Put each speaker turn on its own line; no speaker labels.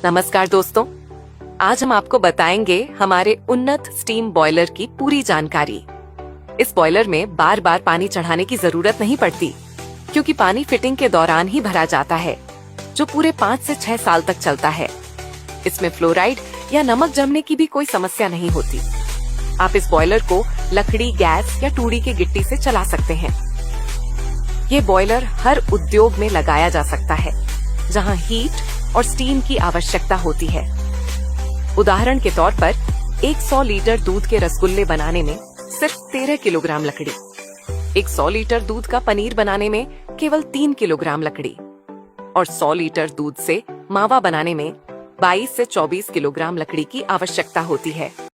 नमस्कार दोस्तों, आज हम आपको बताएंगे हमारे उन्नत स्टीम बॉयलर की पूरी जानकारी। इस बॉयलर में बार बार पानी चढ़ाने की जरूरत नहीं पड़ती, क्योंकि पानी फिटिंग के दौरान ही भरा जाता है, जो पूरे 5 से 6 साल तक चलता है। इसमें फ्लोराइड या नमक जमने की भी कोई समस्या नहीं होती। आप इस बॉयलर को लकड़ी, गैस या टूड़ी की गिट्टी से चला सकते हैं। ये बॉयलर हर उद्योग में लगाया जा सकता है, जहां हीट और स्टीम की आवश्यकता होती है। उदाहरण के तौर पर 100 लीटर दूध के रसगुल्ले बनाने में सिर्फ 13 किलोग्राम लकड़ी, 100 लीटर दूध का पनीर बनाने में केवल 3 किलोग्राम लकड़ी और 100 लीटर दूध से मावा बनाने में 22 से 24 किलोग्राम लकड़ी की आवश्यकता होती है।